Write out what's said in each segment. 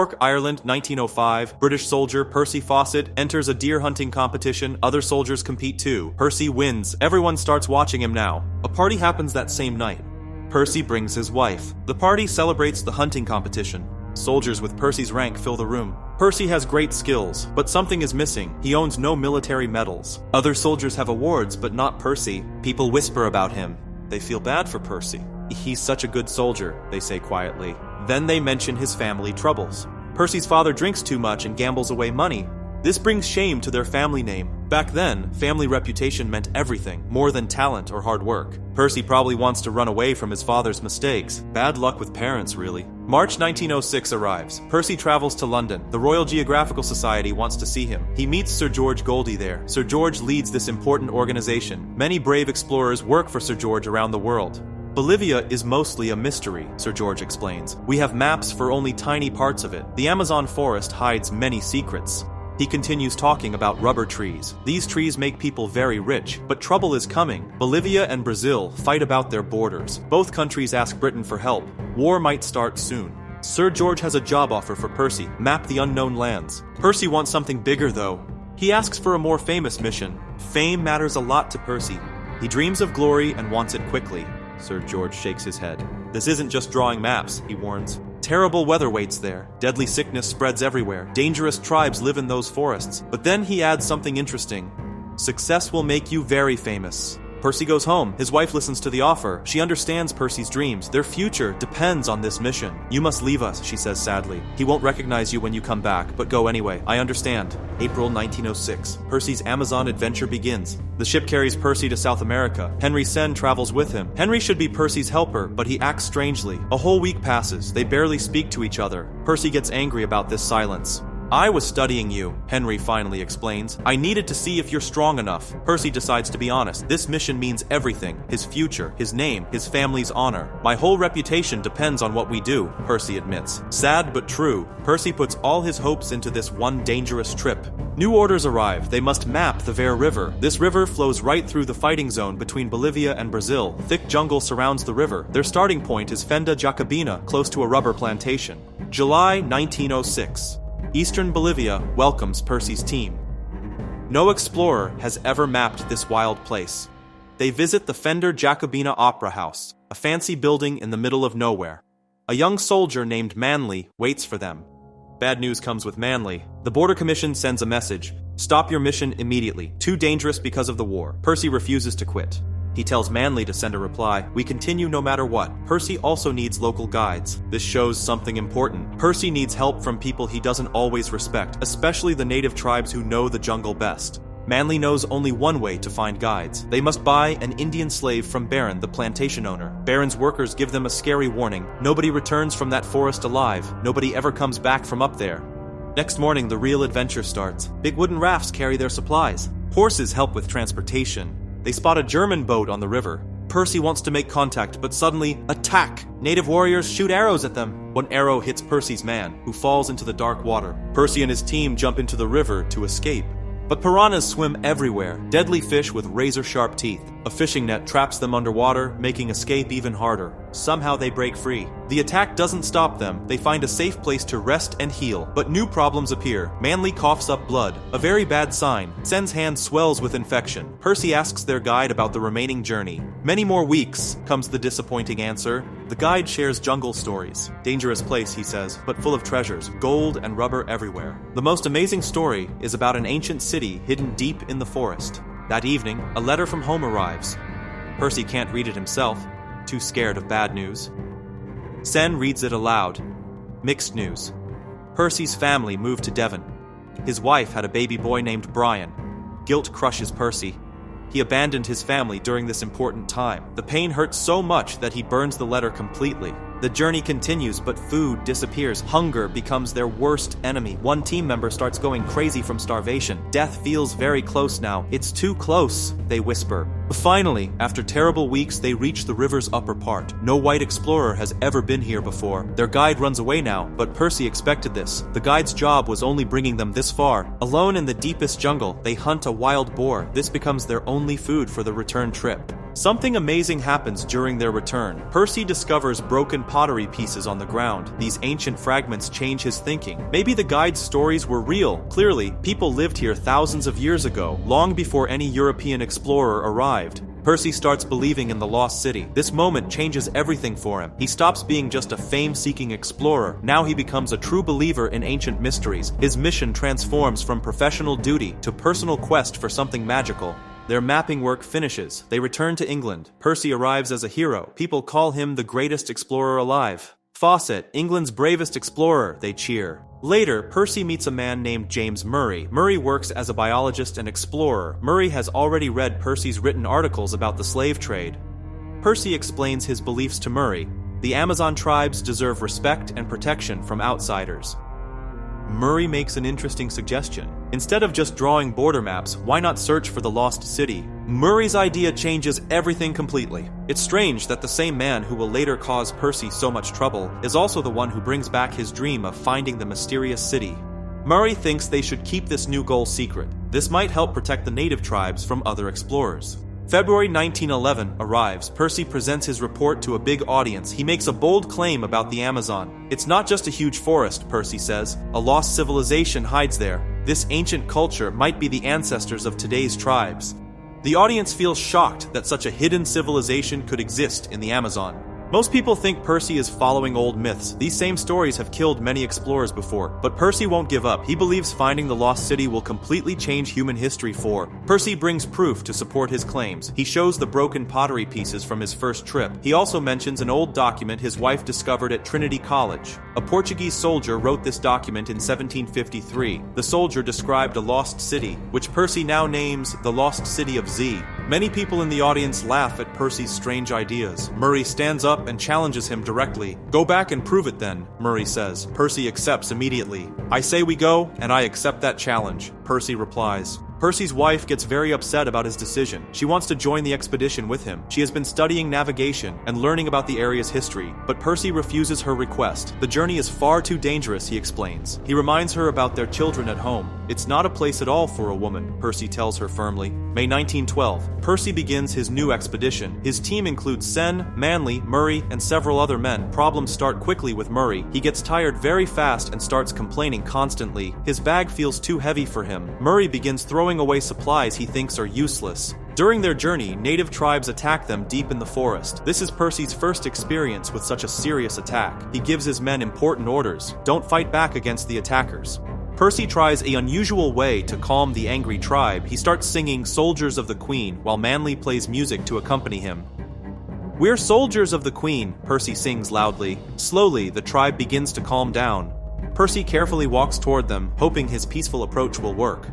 Cork, Ireland, 1905. British soldier Percy Fawcett enters a deer hunting competition. Other soldiers compete too. Percy wins. Everyone starts watching him now. A party happens that same night. Percy brings his wife. The party celebrates the hunting competition. Soldiers with Percy's rank fill the room. Percy has great skills, but something is missing. He owns no military medals. Other soldiers have awards, but not Percy. People whisper about him. They feel bad for Percy. He's such a good soldier, they say quietly. Then they mention his family troubles. Percy's father drinks too much and gambles away money. This brings shame to their family name. Back then, family reputation meant everything, more than talent or hard work. Percy probably wants to run away from his father's mistakes. Bad luck with parents, really. March 1906 arrives. Percy travels to London. The Royal Geographical Society wants to see him. He meets Sir George Goldie there. Sir George leads this important organization. Many brave explorers work for Sir George around the world. Bolivia is mostly a mystery, Sir George explains. We have maps for only tiny parts of it. The Amazon forest hides many secrets. He continues talking about rubber trees. These trees make people very rich, but trouble is coming. Bolivia and Brazil fight about their borders. Both countries ask Britain for help. War might start soon. Sir George has a job offer for Percy, map the unknown lands. Percy wants something bigger though. He asks for a more famous mission. Fame matters a lot to Percy. He dreams of glory and wants it quickly. Sir George shakes his head. This isn't just drawing maps, he warns. Terrible weather waits there. Deadly sickness spreads everywhere. Dangerous tribes live in those forests. But then he adds something interesting. Success will make you very famous. Percy goes home. His wife listens to the offer. She understands Percy's dreams. Their future depends on this mission. You must leave us, she says sadly. He won't recognize you when you come back, but go anyway. I understand. April 1906. Percy's Amazon adventure begins. The ship carries Percy to South America. Henry Sen travels with him. Henry should be Percy's helper, but he acts strangely. A whole week passes. They barely speak to each other. Percy gets angry about this silence. I was studying you, Henry finally explains. I needed to see if you're strong enough. Percy decides to be honest. This mission means everything. His future, his name, his family's honor. My whole reputation depends on what we do, Percy admits. Sad but true, Percy puts all his hopes into this one dangerous trip. New orders arrive. They must map the Ver River. This river flows right through the fighting zone between Bolivia and Brazil. Thick jungle surrounds the river. Their starting point is Fenda Jacobina, close to a rubber plantation. July 1906. Eastern Bolivia welcomes Percy's team. No explorer has ever mapped this wild place. They visit the Fender Jacobina Opera House, a fancy building in the middle of nowhere. A young soldier named Manley waits for them. Bad news comes with Manley. The Border Commission sends a message. Stop your mission immediately. Too dangerous because of the war. Percy refuses to quit. He tells Manley to send a reply. We continue no matter what. Percy also needs local guides. This shows something important. Percy needs help from people he doesn't always respect, especially the native tribes who know the jungle best. Manley knows only one way to find guides. They must buy an Indian slave from Baron, the plantation owner. Baron's workers give them a scary warning. Nobody returns from that forest alive. Nobody ever comes back from up there. Next morning, the real adventure starts. Big wooden rafts carry their supplies. Horses help with transportation. They spot a German boat on the river. Percy wants to make contact, but suddenly, attack! Native warriors shoot arrows at them. One arrow hits Percy's man, who falls into the dark water. Percy and his team jump into the river to escape. But piranhas swim everywhere, deadly fish with razor-sharp teeth. A fishing net traps them underwater, making escape even harder. Somehow they break free. The attack doesn't stop them. They find a safe place to rest and heal. But new problems appear. Manley coughs up blood, a very bad sign. Sen's hand swells with infection. Percy asks their guide about the remaining journey. Many more weeks, comes the disappointing answer. The guide shares jungle stories. Dangerous place, he says, but full of treasures, gold and rubber everywhere. The most amazing story is about an ancient city hidden deep in the forest. That evening, a letter from home arrives. Percy can't read it himself, too scared of bad news. Sen reads it aloud. Mixed news. Percy's family moved to Devon. His wife had a baby boy named Brian. Guilt crushes Percy. He abandoned his family during this important time. The pain hurts so much that he burns the letter completely. The journey continues, but food disappears. Hunger becomes their worst enemy. One team member starts going crazy from starvation. Death feels very close now. It's too close, they whisper. Finally, after terrible weeks, they reach the river's upper part. No white explorer has ever been here before. Their guide runs away now, but Percy expected this. The guide's job was only bringing them this far. Alone in the deepest jungle, they hunt a wild boar. This becomes their only food for the return trip. Something amazing happens during their return. Percy discovers broken pottery pieces on the ground. These ancient fragments change his thinking. Maybe the guide's stories were real. Clearly, people lived here thousands of years ago, long before any European explorer arrived. Percy starts believing in the lost city. This moment changes everything for him. He stops being just a fame-seeking explorer. Now he becomes a true believer in ancient mysteries. His mission transforms from professional duty to personal quest for something magical. Their mapping work finishes. They return to England. Percy arrives as a hero. People call him the greatest explorer alive. Fawcett, England's bravest explorer, they cheer. Later, Percy meets a man named James Murray. Murray works as a biologist and explorer. Murray has already read Percy's written articles about the slave trade. Percy explains his beliefs to Murray. The Amazon tribes deserve respect and protection from outsiders. Murray makes an interesting suggestion. Instead of just drawing border maps, why not search for the lost city? Murray's idea changes everything completely. It's strange that the same man who will later cause Percy so much trouble is also the one who brings back his dream of finding the mysterious city. Murray thinks they should keep this new goal secret. This might help protect the native tribes from other explorers. February 1911 arrives. Percy presents his report to a big audience. He makes a bold claim about the Amazon. It's not just a huge forest, Percy says. A lost civilization hides there. This ancient culture might be the ancestors of today's tribes. The audience feels shocked that such a hidden civilization could exist in the Amazon. Most people think Percy is following old myths. These same stories have killed many explorers before, but Percy won't give up. He believes finding the lost city will completely change human history for. Percy brings proof to support his claims. He shows the broken pottery pieces from his first trip. He also mentions an old document his wife discovered at Trinity College. A Portuguese soldier wrote this document in 1753. The soldier described a lost city, which Percy now names the Lost City of Z. Many people in the audience laugh at Percy's strange ideas. Murray stands up and challenges him directly. "Go back and prove it then," Murray says. Percy accepts immediately. "I say we go, and I accept that challenge," Percy replies. Percy's wife gets very upset about his decision. She wants to join the expedition with him. She has been studying navigation and learning about the area's history, but Percy refuses her request. The journey is far too dangerous, he explains. He reminds her about their children at home. "It's not a place at all for a woman," Percy tells her firmly. May 1912. Percy begins his new expedition. His team includes Sen, Manley, Murray, and several other men. Problems start quickly with Murray. He gets tired very fast and starts complaining constantly. His bag feels too heavy for him. Murray begins throwing away supplies he thinks are useless. During their journey, native tribes attack them deep in the forest. This is Percy's first experience with such a serious attack. He gives his men important orders. Don't fight back against the attackers. Percy tries an unusual way to calm the angry tribe. He starts singing "Soldiers of the Queen" while Manley plays music to accompany him. "We're soldiers of the Queen," Percy sings loudly. Slowly, the tribe begins to calm down. Percy carefully walks toward them, hoping his peaceful approach will work.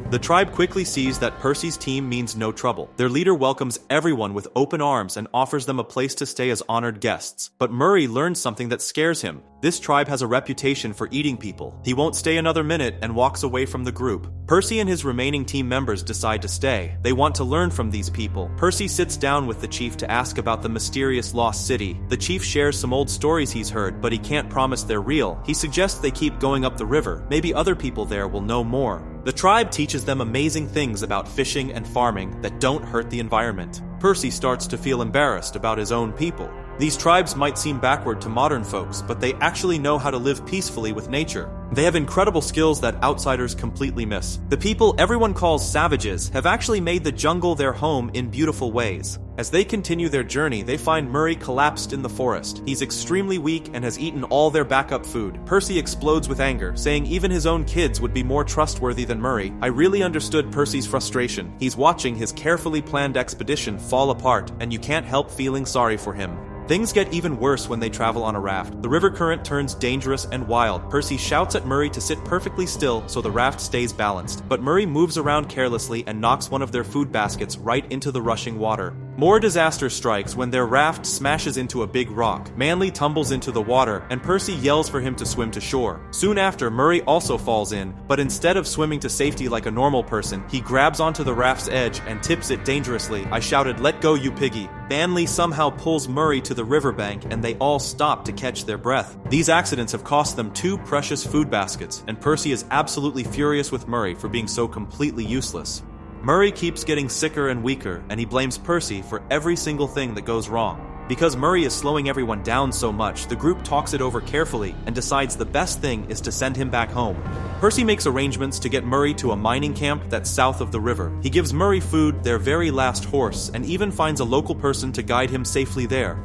The tribe quickly sees that Percy's team means no trouble. Their leader welcomes everyone with open arms and offers them a place to stay as honored guests. But Murray learns something that scares him. This tribe has a reputation for eating people. He won't stay another minute and walks away from the group. Percy and his remaining team members decide to stay. They want to learn from these people. Percy sits down with the chief to ask about the mysterious lost city. The chief shares some old stories he's heard, but he can't promise they're real. He suggests they keep going up the river. Maybe other people there will know more. The tribe teaches them amazing things about fishing and farming that don't hurt the environment. Percy starts to feel embarrassed about his own people. These tribes might seem backward to modern folks, but they actually know how to live peacefully with nature. They have incredible skills that outsiders completely miss. The people everyone calls savages have actually made the jungle their home in beautiful ways. As they continue their journey, they find Murray collapsed in the forest. He's extremely weak and has eaten all their backup food. Percy explodes with anger, saying even his own kids would be more trustworthy than Murray. I really understood Percy's frustration. He's watching his carefully planned expedition fall apart, and you can't help feeling sorry for him. Things get even worse when they travel on a raft. The river current turns dangerous and wild. Percy shouts at Murray to sit perfectly still so the raft stays balanced. But Murray moves around carelessly and knocks one of their food baskets right into the rushing water. More disaster strikes when their raft smashes into a big rock. Manly tumbles into the water, and Percy yells for him to swim to shore. Soon after, Murray also falls in, but instead of swimming to safety like a normal person, he grabs onto the raft's edge and tips it dangerously. I shouted, "Let go, you piggy." Manly somehow pulls Murray to the riverbank, and they all stop to catch their breath. These accidents have cost them 2 precious food baskets, and Percy is absolutely furious with Murray for being so completely useless. Murray keeps getting sicker and weaker, and he blames Percy for every single thing that goes wrong. Because Murray is slowing everyone down so much, the group talks it over carefully and decides the best thing is to send him back home. Percy makes arrangements to get Murray to a mining camp that's south of the river. He gives Murray food, their very last horse, and even finds a local person to guide him safely there.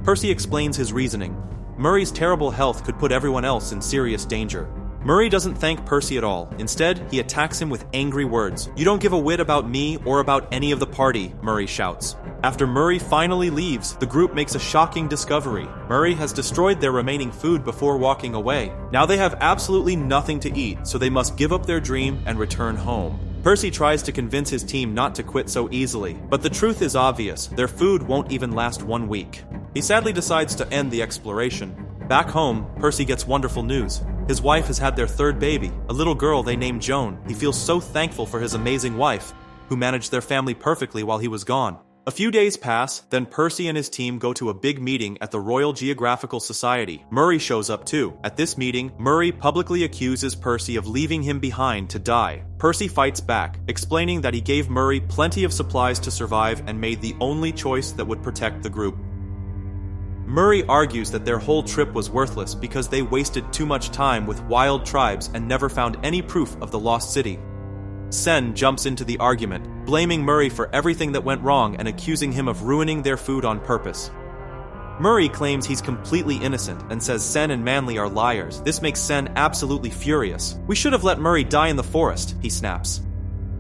Percy explains his reasoning. Murray's terrible health could put everyone else in serious danger. Murray doesn't thank Percy at all. Instead, he attacks him with angry words. "You don't give a whit about me or about any of the party," Murray shouts. After Murray finally leaves, the group makes a shocking discovery. Murray has destroyed their remaining food before walking away. Now they have absolutely nothing to eat, so they must give up their dream and return home. Percy tries to convince his team not to quit so easily, but the truth is obvious. Their food won't even last 1 week. He sadly decides to end the exploration. Back home, Percy gets wonderful news. His wife has had their 3rd baby, a little girl they named Joan. He feels so thankful for his amazing wife, who managed their family perfectly while he was gone. A few days pass, then Percy and his team go to a big meeting at the Royal Geographical Society. Murray shows up too. At this meeting, Murray publicly accuses Percy of leaving him behind to die. Percy fights back, explaining that he gave Murray plenty of supplies to survive and made the only choice that would protect the group. Murray argues that their whole trip was worthless because they wasted too much time with wild tribes and never found any proof of the lost city. Sen jumps into the argument, blaming Murray for everything that went wrong and accusing him of ruining their food on purpose. Murray claims he's completely innocent and says Sen and Manly are liars. This makes Sen absolutely furious. "We should have let Murray die in the forest," he snaps.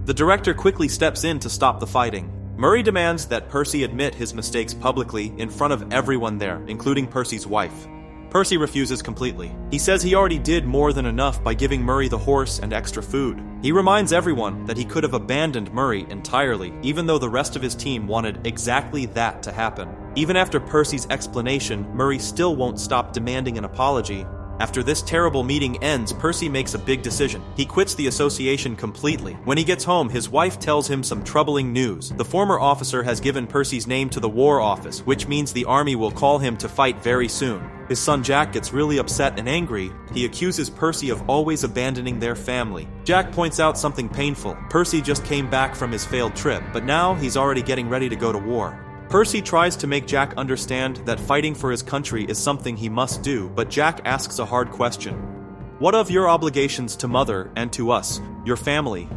The director quickly steps in to stop the fighting. Murray demands that Percy admit his mistakes publicly in front of everyone there, including Percy's wife. Percy refuses completely. He says he already did more than enough by giving Murray the horse and extra food. He reminds everyone that he could have abandoned Murray entirely, even though the rest of his team wanted exactly that to happen. Even after Percy's explanation, Murray still won't stop demanding an apology. After this terrible meeting ends, Percy makes a big decision. He quits the association completely. When he gets home, his wife tells him some troubling news. The former officer has given Percy's name to the War Office, which means the army will call him to fight very soon. His son Jack gets really upset and angry. He accuses Percy of always abandoning their family. Jack points out something painful. Percy just came back from his failed trip, but now he's already getting ready to go to war. Percy tries to make Jack understand that fighting for his country is something he must do, but Jack asks a hard question. "What of your obligations to Mother and to us, your family?"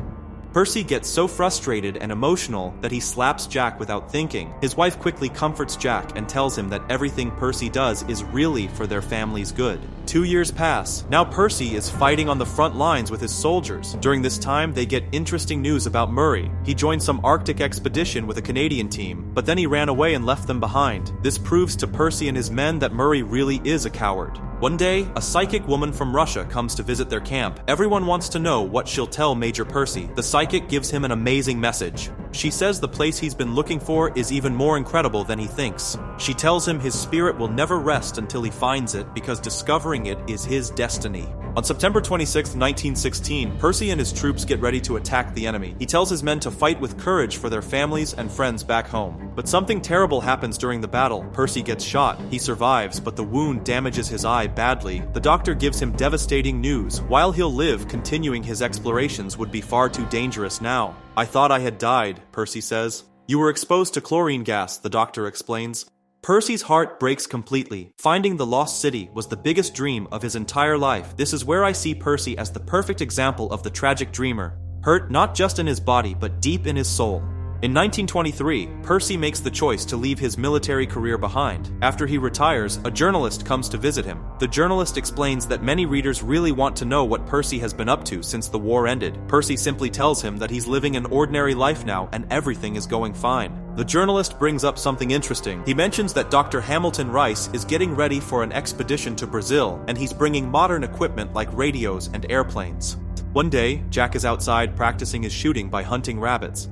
Percy gets so frustrated and emotional that he slaps Jack without thinking. His wife quickly comforts Jack and tells him that everything Percy does is really for their family's good. 2 years pass. Now Percy is fighting on the front lines with his soldiers. During this time, they get interesting news about Murray. He joined some Arctic expedition with a Canadian team, but then he ran away and left them behind. This proves to Percy and his men that Murray really is a coward. One day, a psychic woman from Russia comes to visit their camp. Everyone wants to know what she'll tell Major Percy. The psychic gives him an amazing message. She says the place he's been looking for is even more incredible than he thinks. She tells him his spirit will never rest until he finds it because discovering it is his destiny. On September 26, 1916, Percy and his troops get ready to attack the enemy. He tells his men to fight with courage for their families and friends back home. But something terrible happens during the battle. Percy gets shot. He survives, but the wound damages his eye badly. The doctor gives him devastating news. While he'll live, continuing his explorations would be far too dangerous now. "I thought I had died," Percy says. "You were exposed to chlorine gas," the doctor explains. Percy's heart breaks completely. Finding the lost city was the biggest dream of his entire life. This is where I see Percy as the perfect example of the tragic dreamer, hurt not just in his body but deep in his soul. In 1923, Percy makes the choice to leave his military career behind. After he retires, a journalist comes to visit him. The journalist explains that many readers really want to know what Percy has been up to since the war ended. Percy simply tells him that he's living an ordinary life now and everything is going fine. The journalist brings up something interesting. He mentions that Dr. Hamilton Rice is getting ready for an expedition to Brazil, and he's bringing modern equipment like radios and airplanes. One day, Jack is outside practicing his shooting by hunting rabbits.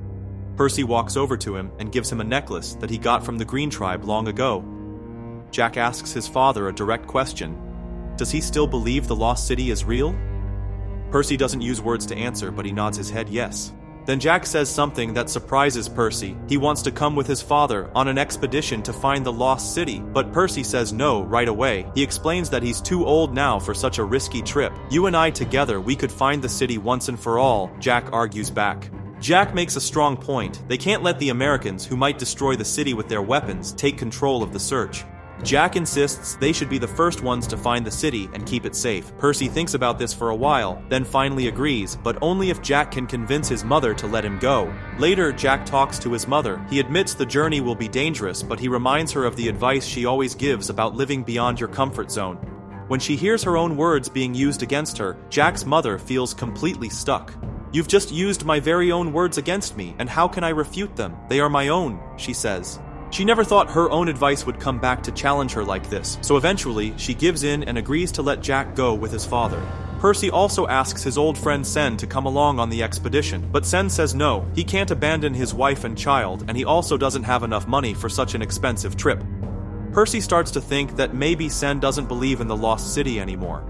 Percy walks over to him and gives him a necklace that he got from the Green Tribe long ago. Jack asks his father a direct question. Does he still believe the lost city is real? Percy doesn't use words to answer, but he nods his head yes. Then Jack says something that surprises Percy. He wants to come with his father on an expedition to find the lost city, but Percy says no right away. He explains that he's too old now for such a risky trip. You and I together, we could find the city once and for all, Jack argues back. Jack makes a strong point. They can't let the Americans, who might destroy the city with their weapons, take control of the search. Jack insists they should be the first ones to find the city and keep it safe. Percy thinks about this for a while, then finally agrees, but only if Jack can convince his mother to let him go. Later, Jack talks to his mother. He admits the journey will be dangerous, but he reminds her of the advice she always gives about living beyond your comfort zone. When she hears her own words being used against her, Jack's mother feels completely stuck. You've just used my very own words against me, and how can I refute them? They are my own, she says. She never thought her own advice would come back to challenge her like this, so eventually she gives in and agrees to let Jack go with his father. Percy also asks his old friend Sen to come along on the expedition, but Sen says no, he can't abandon his wife and child, and he also doesn't have enough money for such an expensive trip. Percy starts to think that maybe Sen doesn't believe in the lost city anymore.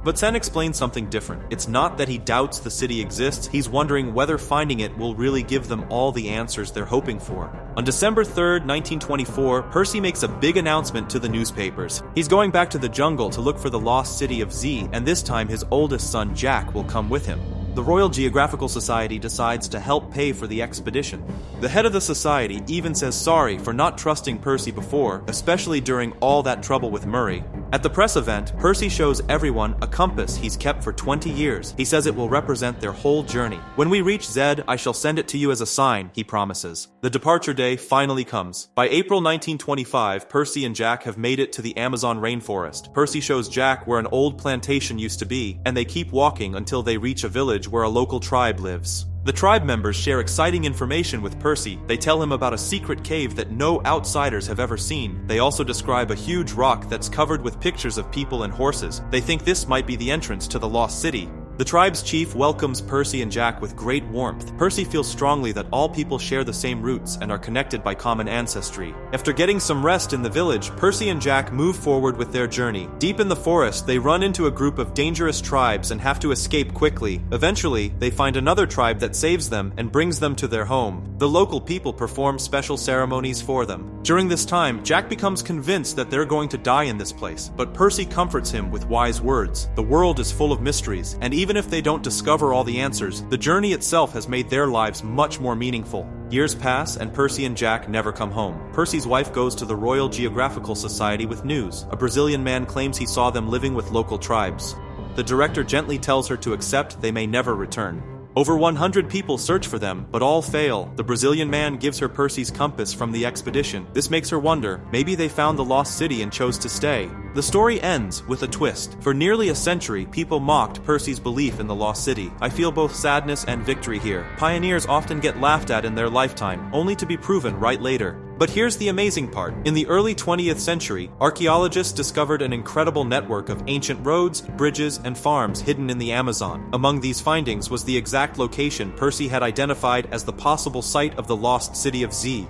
But Sen explains something different. It's not that he doubts the city exists, he's wondering whether finding it will really give them all the answers they're hoping for. On December 3rd, 1924, Percy makes a big announcement to the newspapers. He's going back to the jungle to look for the lost city of Z, and this time his oldest son Jack will come with him. The Royal Geographical Society decides to help pay for the expedition. The head of the society even says sorry for not trusting Percy before, especially during all that trouble with Murray. At the press event, Percy shows everyone a compass he's kept for 20 years. He says it will represent their whole journey. When we reach Zed, I shall send it to you as a sign, he promises. The departure day finally comes. By April 1925, Percy and Jack have made it to the Amazon rainforest. Percy shows Jack where an old plantation used to be, and they keep walking until they reach a village where a local tribe lives. The tribe members share exciting information with Percy. They tell him about a secret cave that no outsiders have ever seen. They also describe a huge rock that's covered with pictures of people and horses. They think this might be the entrance to the lost city. The tribe's chief welcomes Percy and Jack with great warmth. Percy feels strongly that all people share the same roots and are connected by common ancestry. After getting some rest in the village, Percy and Jack move forward with their journey. Deep in the forest, they run into a group of dangerous tribes and have to escape quickly. Eventually, they find another tribe that saves them and brings them to their home. The local people perform special ceremonies for them. During this time, Jack becomes convinced that they're going to die in this place, but Percy comforts him with wise words. The world is full of mysteries, and even if they don't discover all the answers, the journey itself has made their lives much more meaningful. Years pass, and Percy and Jack never come home. Percy's wife goes to the Royal Geographical Society with news. A Brazilian man claims he saw them living with local tribes. The director gently tells her to accept they may never return. Over 100 people search for them, but all fail. The Brazilian man gives her Percy's compass from the expedition. This makes her wonder, maybe they found the lost city and chose to stay. The story ends with a twist. For nearly a century, people mocked Percy's belief in the lost city. I feel both sadness and victory here. Pioneers often get laughed at in their lifetime, only to be proven right later. But here's the amazing part. In the early 20th century, archaeologists discovered an incredible network of ancient roads, bridges, and farms hidden in the Amazon. Among these findings was the exact location Percy had identified as the possible site of the lost city of Z.